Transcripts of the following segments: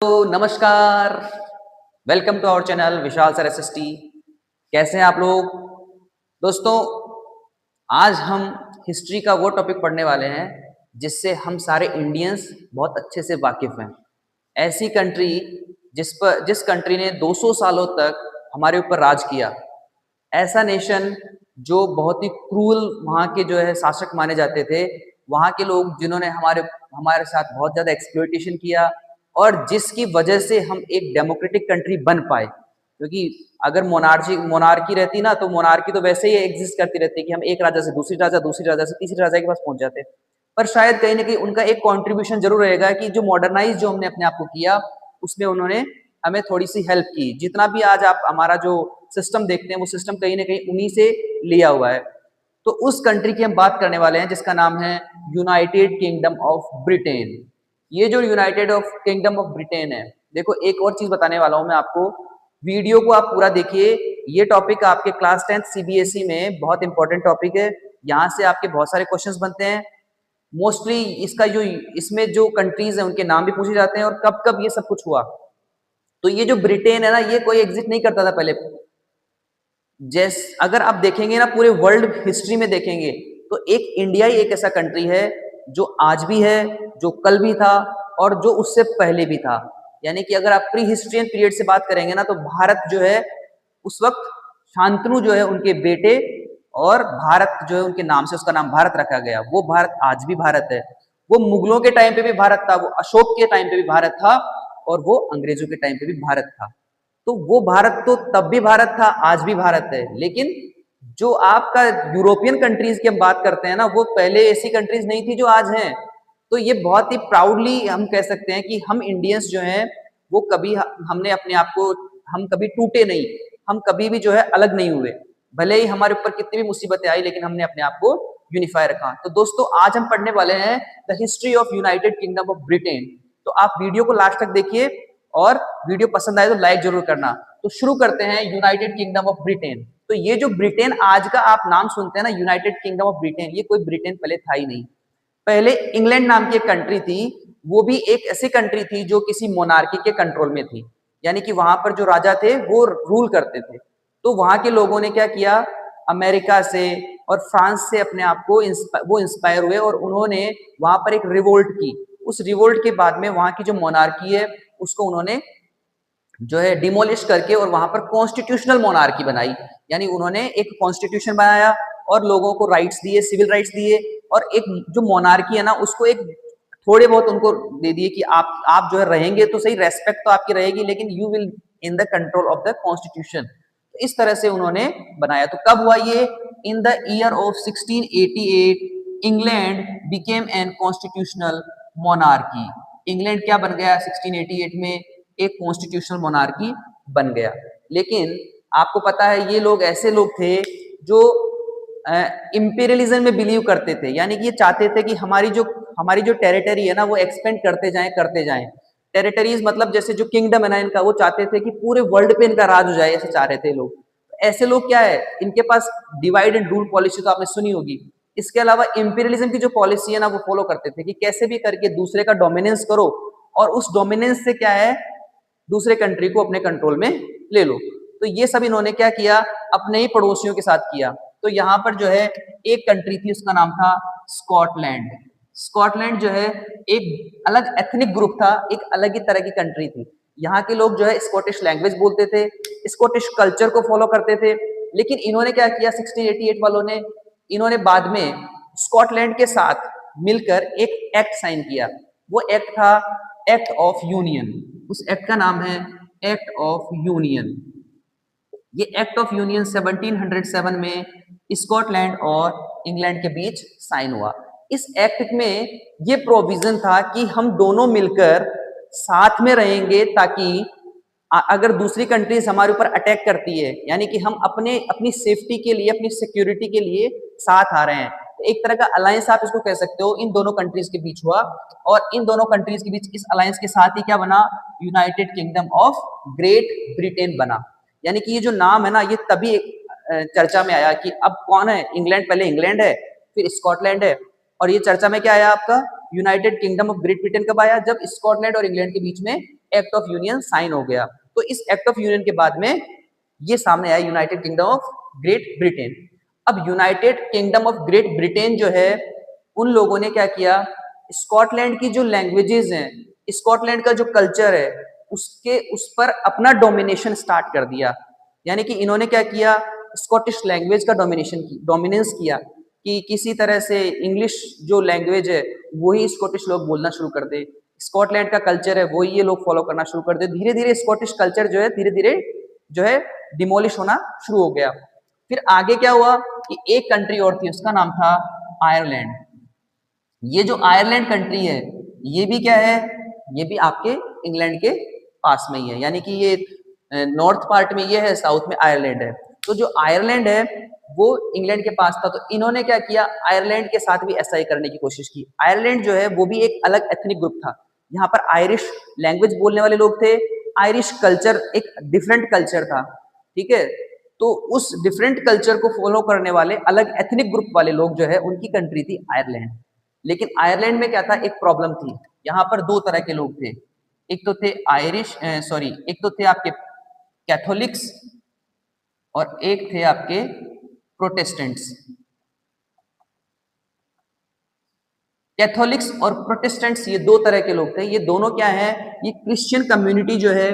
तो नमस्कार, welcome to our channel Vishal sir SST. कैसे हैं आप लोग दोस्तों? आज हम हिस्ट्री का वो टॉपिक पढ़ने वाले हैं जिससे हम सारे इंडियंस बहुत अच्छे से वाकिफ हैं। ऐसी कंट्री जिस कंट्री ने 200 सालों तक हमारे ऊपर राज किया, ऐसा नेशन जो बहुत ही क्रूअल वहाँ के जो है शासक माने जाते थे, वहाँ के लोग जिन्होंने हमारे हमारे साथ बहुत ज़्यादा एक्सप्लॉइटेशन किया और जिसकी वजह से हम एक डेमोक्रेटिक कंट्री बन पाए। क्योंकि अगर मोनार्की रहती ना, तो मोनार्की तो वैसे ही एग्जिस्ट करती रहती कि हम एक राजा से दूसरी राजा से तीसरी राजा के पास पहुंच जाते। पर शायद कहीं ना कहीं उनका एक कंट्रीब्यूशन जरूर रहेगा कि जो मॉडर्नाइज जो हमने अपने आप को किया, उसमें उन्होंने हमें थोड़ी सी हेल्प की। जितना भी आज आप हमारा जो सिस्टम देखते हैं, वो सिस्टम कहीं ना कहीं उन्हीं से लिया हुआ है। तो उस कंट्री की हम बात करने वाले हैं जिसका नाम है यूनाइटेड किंगडम ऑफ ब्रिटेन। ये जो United of kingdom of Britain है, देखो एक और चीज बताने वाला हूं मैं आपको। वीडियो को आप पूरा देखिए। ये टॉपिक आपके क्लास 10 सीबीएसई में बहुत इंपॉर्टेंट टॉपिक है। यहाँ से आपके बहुत सारे क्वेश्चंस बनते हैं। मोस्टली इसका जो इसमें जो कंट्रीज है उनके नाम भी पूछे जाते हैं और कब कब ये सब कुछ हुआ। तो ये जो ब्रिटेन है ना, ये कोई एग्जिस्ट नहीं करता था पहले। अगर आप देखेंगे ना, पूरे वर्ल्ड हिस्ट्री में देखेंगे तो एक इंडिया ही एक ऐसा कंट्री है जो आज भी है, जो कल भी था और जो उससे पहले भी था। यानी कि अगर आप प्री हिस्ट्रियन पीरियड से बात करेंगे ना, तो भारत जो है उस वक्त शांतनु जो है उनके बेटे, और भारत जो है उनके नाम से उसका नाम भारत रखा गया। वो भारत आज भी भारत है। वो मुगलों के टाइम पे भी भारत था, वो अशोक के टाइम पे भी भारत था, और वो अंग्रेजों के टाइम पे भी भारत था। तो वो भारत तो तब भी भारत था, आज भी भारत है। लेकिन जो आपका यूरोपियन कंट्रीज की हम बात करते हैं ना, वो पहले ऐसी कंट्रीज नहीं थी जो आज हैं। तो ये बहुत ही प्राउडली हम कह सकते हैं कि हम इंडियंस जो हैं वो कभी हमने अपने आप को, हम कभी टूटे नहीं, हम कभी भी जो है अलग नहीं हुए। भले ही हमारे ऊपर कितनी भी मुसीबतें आई, लेकिन हमने अपने आप को यूनिफाई रखा। तो दोस्तों आज हम पढ़ने वाले हैं the history of United Kingdom of Britain. तो आप वीडियो को लास्ट तक देखिए और वीडियो पसंद आए तो लाइक जरूर करना। तो शुरू करते हैं यूनाइटेड किंगडम ऑफ ब्रिटेन। तो ये जो ब्रिटेन आज का आप नाम सुनते हैं ना, यूनाइटेड किंगडम ऑफ ब्रिटेन, ये कोई ब्रिटेन पहले था ही नहीं। पहले इंग्लैंड नाम की एक कंट्री थी। वो भी एक ऐसी कंट्री थी जो किसी मोनार्की के कंट्रोल में थी। यानी कि वहां पर जो राजा थे वो रूल करते थे। तो वहां के लोगों ने क्या किया, अमेरिका से और फ्रांस से अपने आप को वो इंस्पायर हुए और उन्होंने वहां पर एक रिवोल्ट की। उस रिवोल्ट के बाद में वहां की जो मोनार्की है उसको उन्होंने जो है डिमोलिश करके और वहां पर कॉन्स्टिट्यूशनल मोनार्की बनाई। यानी उन्होंने एक कॉन्स्टिट्यूशन बनाया और लोगों को राइट्स दिए, सिविल राइट्स दिए, और एक जो मोनार्की है ना उसको एक थोड़े बहुत उनको दे दिए कि आप जो है रहेंगे तो सही, रेस्पेक्ट तो आपकी रहेगी, लेकिन you will in the control of the constitution. तो इस तरह से उन्होंने बनाया। तो कब हुआ ये? In the year of 1688 England became an constitutional monarchy. England क्या बन गया 1688 में? एक कॉन्स्टिट्यूशनल मोनार्की बन गया। लेकिन आपको पता है ये लोग ऐसे लोग थे जो इंपीरियलिज्म में बिलीव करते थे। यानी कि ये चाहते थे कि हमारी जो टेरिटरी है ना वो एक्सपेंड करते जाएं। टेरिटरीज मतलब जैसे जो किंगडम है ना इनका, वो चाहते थे कि पूरे वर्ल्ड पे इनका राज हो जाए, ऐसे चाह रहे थे लोग। ऐसे लोग क्या है, इनके पास डिवाइड एंड रूल पॉलिसी तो आपने सुनी होगी। इसके अलावा इंपीरियलिज्म की जो पॉलिसी है ना वो फॉलो करते थे कि कैसे भी करके दूसरे का डोमिनेंस करो और उस डोमिनेंस से क्या है, दूसरे कंट्री को अपने कंट्रोल में ले लो। तो ये सब इन्होंने क्या किया, अपने ही पड़ोसियों के साथ किया। तो यहाँ पर जो है एक कंट्री थी, उसका नाम था स्कॉटलैंड। स्कॉटलैंड जो है एक अलग एथनिक ग्रुप था, एक अलग ही तरह की कंट्री थी। यहाँ के लोग जो है स्कॉटिश लैंग्वेज बोलते थे, स्कॉटिश कल्चर को फॉलो करते थे। लेकिन इन्होंने क्या किया 1688 वालों ने, इन्होंने बाद में स्कॉटलैंड के साथ मिलकर एक एक्ट साइन किया। वो एक्ट था एक्ट ऑफ यूनियन। उस एक्ट का नाम है एक्ट ऑफ यूनियन। ये एक्ट ऑफ यूनियन 1707 में स्कॉटलैंड और इंग्लैंड के बीच साइन हुआ। इस एक्ट में ये प्रोविजन था कि हम दोनों मिलकर साथ में रहेंगे, ताकि अगर दूसरी कंट्रीज हमारे ऊपर अटैक करती है, यानी कि हम अपनी सेफ्टी के लिए, अपनी सिक्योरिटी के लिए साथ आ रहे हैं। तो एक तरह का अलायंस आप इसको कह सकते हो, इन दोनों कंट्रीज के बीच हुआ। और इन दोनों कंट्रीज के बीच इस अलायंस के साथ ही क्या बना, United Kingdom of Great Britain बना। यानी कि ये जो नाम है ना, ये तभी चर्चा में आया कि अब कौन है इंग्लैंड, पहले इंग्लैंड है फिर स्कॉटलैंड है। और ये चर्चा में क्या आया आपका, United Kingdom of Great Britain कब आया, जब स्कॉटलैंड और इंग्लैंड के बीच में एक्ट ऑफ यूनियन साइन हो गया। तो इस एक्ट ऑफ यूनियन के बाद में ये सामने आया United Kingdom of Great Britain. अब United Kingdom of Great Britain जो है, उन लोगों ने क्या किया, स्कॉटलैंड की जो लैंग्वेजेस हैं, स्कॉटलैंड का जो कल्चर है, उस पर अपना डोमिनेशन स्टार्ट कर दिया। यानी कि इन्होंने क्या किया, स्कॉटिश लैंग्वेज का डोमिनेंस किया कि किसी तरह से इंग्लिश जो लैंग्वेज है वही स्कॉटिश लोग बोलना शुरू कर दे, स्कॉटलैंड का कल्चर है वही ये लोग फॉलो करना शुरू कर दे। धीरे धीरे स्कॉटिश कल्चर जो है धीरे धीरे जो है डिमोलिश होना शुरू हो गया। फिर आगे क्या हुआ कि एक कंट्री और थी, उसका नाम था आयरलैंड। ये जो आयरलैंड कंट्री है ये भी क्या है, ये भी आपके इंग्लैंड के पास में ही है, यानी कि ये नॉर्थ पार्ट में ये है, साउथ में आयरलैंड है। तो जो आयरलैंड है वो इंग्लैंड के पास था, तो इन्होंने क्या किया, आयरलैंड के साथ भी ऐसा ही करने की कोशिश की। आयरलैंड जो है वो भी एक अलग एथनिक ग्रुप था, यहाँ पर आयरिश लैंग्वेज बोलने वाले लोग थे, आयरिश कल्चर एक डिफरेंट कल्चर था, ठीक है। तो उस डिफरेंट कल्चर को फॉलो करने वाले अलग एथनिक ग्रुप वाले लोग जो है उनकी कंट्री थी आयरलैंड। लेकिन आयरलैंड में क्या था, एक प्रॉब्लम थी, यहाँ पर दो तरह के लोग थे, एक तो थे एक तो थे आपके कैथोलिक्स और एक थे आपके प्रोटेस्टेंट्स। कैथोलिक्स और प्रोटेस्टेंट्स ये दो तरह के लोग थे। ये दोनों क्या है, ये क्रिश्चियन कम्युनिटी जो है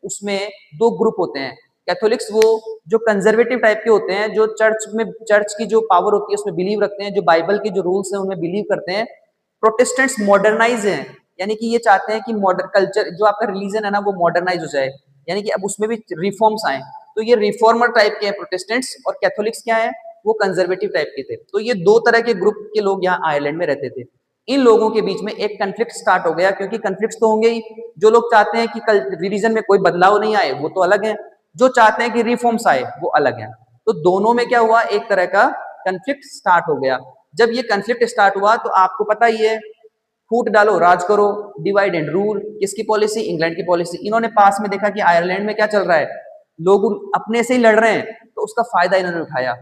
उसमें दो ग्रुप होते हैं। कैथोलिक्स वो जो कंजर्वेटिव टाइप के होते हैं, जो चर्च की जो पावर होती है उसमें बिलीव रखते हैं, जो बाइबल के जो रूल्स हैं उनमें बिलीव करते हैं। प्रोटेस्टेंट्स मॉडर्नाइज हैं, यानी कि ये चाहते हैं कि मॉडर्न कल्चर जो आपका रिलीजन है ना वो मॉडर्नाइज हो जाए, यानी कि अब उसमें भी रिफॉर्म्स आए। तो ये रिफॉर्मर टाइप के हैं प्रोटेस्टेंट्स, और कैथोलिक्स क्या है, वो कंजर्वेटिव टाइप के थे। तो ये दो तरह के ग्रुप के लोग यहाँ आयरलैंड में रहते थे। इन लोगों के बीच में एक कन्फ्लिक्ट स्टार्ट हो गया, क्योंकि कन्फ्लिक्ट तो होंगे ही। जो लोग चाहते हैं कि रिलीजन में कोई बदलाव नहीं आए वो तो अलग है, जो चाहते हैं कि रिफॉर्म्स आए वो अलग है। तो दोनों में क्या हुआ, एक तरह का कन्फ्लिक्ट स्टार्ट हो गया। जब ये कन्फ्लिक्ट स्टार्ट हुआ तो आपको पता ही है, फूट डालो राज करो, डिवाइड एंड रूल, किसकी पॉलिसी, इंग्लैंड की पॉलिसी। इन्होंने पास में देखा कि आयरलैंड में क्या चल रहा है, लोग अपने से ही लड़ रहे हैं, तो उसका फायदा इन्होंने उठाया।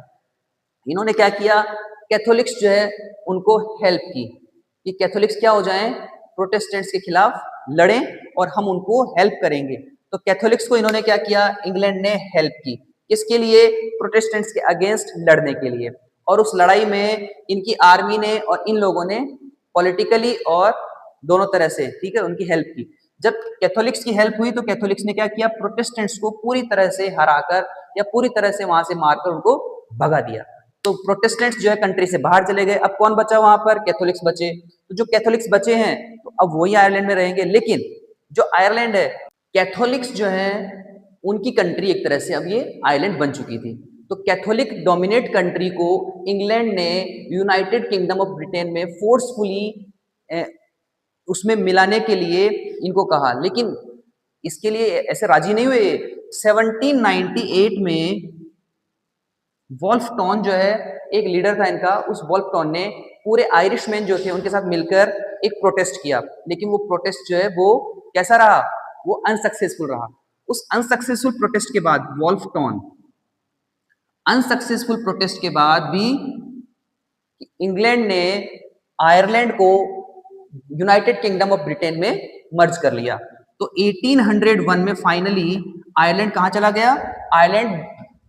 इन्होंने क्या किया, कैथोलिक्स जो है उनको हेल्प की कि कैथोलिक्स क्या हो जाएं, प्रोटेस्टेंट्स के खिलाफ लड़ें और हम उनको हेल्प करेंगे। तो कैथोलिक्स को इन्होंने क्या किया, इंग्लैंड ने हेल्प की, किसके लिए, प्रोटेस्टेंट्स के अगेंस्ट लड़ने के लिए। और उस लड़ाई में इनकी आर्मी ने और इन लोगों ने पॉलिटिकली और दोनों तरह से, ठीक है, उनकी हेल्प की। जब कैथोलिक्स की हेल्प हुई तो कैथोलिक्स ने क्या किया, प्रोटेस्टेंट्स को पूरी तरह से हराकर या पूरी तरह से वहां से मारकर उनको भगा दिया। तो प्रोटेस्टेंट्स जो है कंट्री से बाहर चले गए। अब कौन बचा वहां पर, कैथोलिक्स बचे। तो जो कैथोलिक्स बचे हैं तो अब वही आयरलैंड में रहेंगे। लेकिन जो आयरलैंड है, कैथोलिक्स जो है उनकी कंट्री एक तरह से अब ये आयरलैंड बन चुकी थी। तो कैथोलिक डोमिनेट कंट्री को इंग्लैंड ने यूनाइटेड किंगडम ऑफ ब्रिटेन में फोर्सफुली उसमें मिलाने के लिए इनको कहा, लेकिन इसके लिए ऐसे राजी नहीं हुए। 1798 में वॉल्फ टॉन जो है एक लीडर था इनका, उस वॉल्फ टॉन ने पूरे आयरिशमैन जो थे उनके साथ मिलकर एक प्रोटेस्ट किया। लेकिन वो प्रोटेस्ट जो है वो कैसा रहा, वो अनसक्सेसफुल रहा। उस अनसक्सेसफुल प्रोटेस्ट के बाद वॉल्फ टॉन, अनसक्सेसफुल प्रोटेस्ट के बाद भी इंग्लैंड ने आयरलैंड को यूनाइटेड किंगडम ऑफ ब्रिटेन में मर्ज कर लिया। तो 1801 में फाइनली आयरलैंड कहां चला गया, Ireland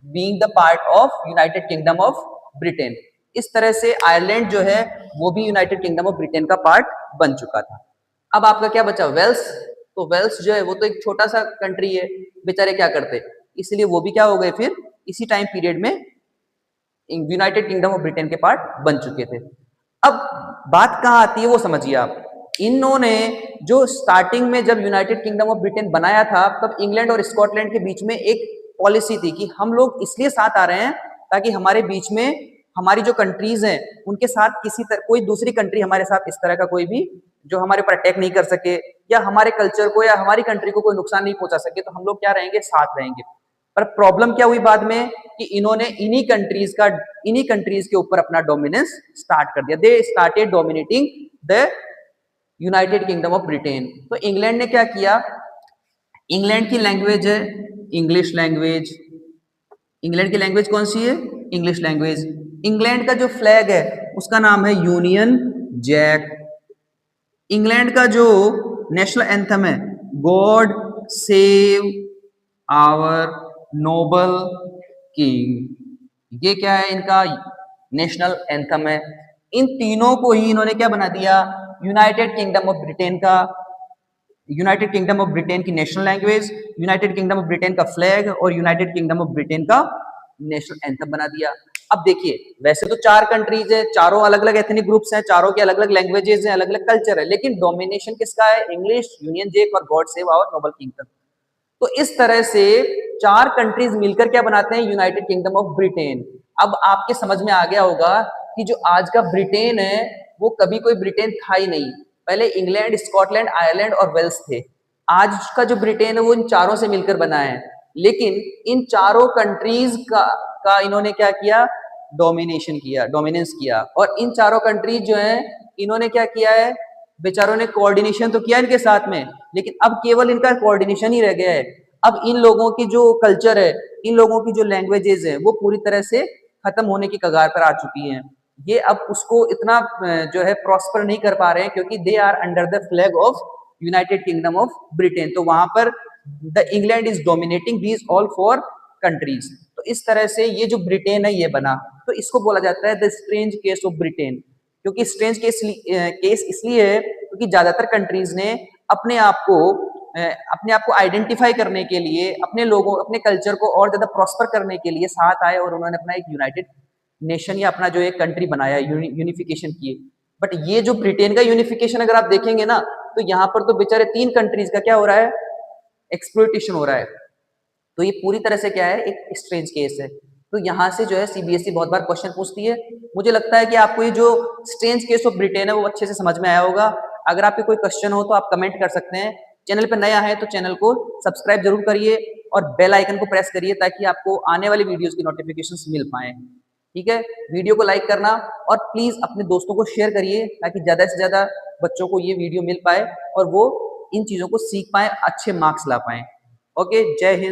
being the part of United Kingdom of Britain. इस तरह से आयरलैंड जो है वो भी यूनाइटेड किंगडम ऑफ ब्रिटेन का पार्ट बन चुका था। अब आपका क्या बचा, वेल्स। तो वेल्स जो है वो तो एक छोटा सा कंट्री है, बेचारे क्या करते, इसलिए वो भी क्या हो गए फिर इसी टाइम पीरियड में यूनाइटेड किंगडम ऑफ ब्रिटेन के पार्ट बन चुके थे। अब बात कहां आती है वो समझिए आप। इन्होंने जो स्टार्टिंग में जब यूनाइटेड किंगडम ऑफ ब्रिटेन बनाया था तब इंग्लैंड और स्कॉटलैंड के बीच में एक पॉलिसी थी कि हम लोग इसलिए साथ आ रहे हैं ताकि हमारे बीच में हमारी जो कंट्रीज हैं उनके साथ कोई दूसरी कंट्री हमारे साथ इस तरह का कोई भी जो हमारे ऊपर अटैक नहीं कर सके या हमारे कल्चर को या हमारी कंट्री को कोई नुकसान नहीं पहुंचा सके, तो हम लोग क्या रहेंगे, साथ रहेंगे। पर प्रॉब्लम क्या हुई बाद में कि इन्होंने इन्हीं कंट्रीज के ऊपर अपना डोमिनेंस स्टार्ट कर दिया। They started dominating the United Kingdom of Britain. तो इंग्लैंड ने क्या किया, इंग्लैंड की लैंग्वेज है इंग्लिश लैंग्वेज। इंग्लैंड की लैंग्वेज कौन सी है, इंग्लिश लैंग्वेज। इंग्लैंड का जो फ्लैग है उसका नाम है यूनियन जैक। इंग्लैंड का जो नेशनल एंथम है God save our noble king, ये क्या है इनका नेशनल एंथम है। इन तीनों को ही इन्होंने क्या बना दिया, यूनाइटेड किंगडम ऑफ ब्रिटेन का, यूनाइटेड किंगडम ऑफ ब्रिटेन की national language, United Kingdom of Britain का फ्लैग और यूनाइटेड किंगडम ऑफ ब्रिटेन का नेशनल एंथम बना दिया। अब देखिए वैसे तो 4 कंट्रीज है, चारों अलग अलग एथनिक ग्रुप्स हैं, चारों के अलग अलग लैंग्वेजेस हैं, अलग अलग कल्चर है, लेकिन डोमिनेशन किसका है, इंग्लिश, यूनियन जैक और God save our noble king तक। तो इस तरह से 4 कंट्रीज मिलकर क्या बनाते हैं, यूनाइटेड किंगडम ऑफ ब्रिटेन। अब आपके समझ में आ गया होगा कि जो आज का ब्रिटेन है वो कभी कोई ब्रिटेन था ही नहीं, पहले इंग्लैंड, स्कॉटलैंड, आयरलैंड और वेल्स थे। आज का जो ब्रिटेन है वो इन चारों से मिलकर बना है, लेकिन इन चारों कंट्रीज का इन्होंने क्या किया, डोमिनेशन किया, डोमिनेंस किया। और इन चारों कंट्रीज जो है इन्होंने क्या किया है, बेचारों ने कोऑर्डिनेशन तो किया इनके साथ में, लेकिन अब केवल इनका कोऑर्डिनेशन ही रह गया है। अब इन लोगों की जो कल्चर है, इन लोगों की जो लैंग्वेजेस है वो पूरी तरह से खत्म होने की कगार पर आ चुकी हैं। ये अब उसको इतना जो है प्रॉस्पर नहीं कर पा रहे हैं, क्योंकि they are under the flag of United Kingdom of Britain. तो वहां पर the England is dominating these all 4 countries. तो इस तरह से ये जो ब्रिटेन है ये बना। तो इसको बोला जाता है the strange case of Britain. क्योंकि स्ट्रेंज केस इसलिए है क्योंकि ज्यादातर कंट्रीज ने अपने आप को आइडेंटिफाई करने के लिए, अपने लोगों, अपने कल्चर को और ज्यादा प्रॉस्पर करने के लिए साथ आए और उन्होंने अपना एक यूनाइटेड नेशन या अपना जो एक कंट्री बनाया, यूनिफिकेशन किए। बट ये जो ब्रिटेन का यूनिफिकेशन अगर आप देखेंगे ना, तो यहाँ पर तो बेचारे 3 कंट्रीज का क्या हो रहा है, एक्सप्लॉइटेशन हो रहा है। तो ये पूरी तरह से क्या है, एक स्ट्रेंज केस है। तो यहाँ से जो है सीबीएसई बहुत बार क्वेश्चन पूछती है। मुझे लगता है कि आपको ये जो स्ट्रेंज केस ऑफ ब्रिटेन है वो अच्छे से समझ में आया होगा। अगर आपके कोई क्वेश्चन हो तो आप कमेंट कर सकते हैं। चैनल पर नया है तो चैनल को सब्सक्राइब जरूर करिए और बेल आइकन को प्रेस करिए ताकि आपको आने वाली वीडियोस की नोटिफिकेशंस मिल पाए। ठीक है, वीडियो को लाइक करना और प्लीज अपने दोस्तों को शेयर करिए ताकि ज्यादा से ज्यादा बच्चों को ये वीडियो मिल पाए और वो इन चीजों को सीख पाए, अच्छे मार्क्स ला पाए। ओके, जय हिंद।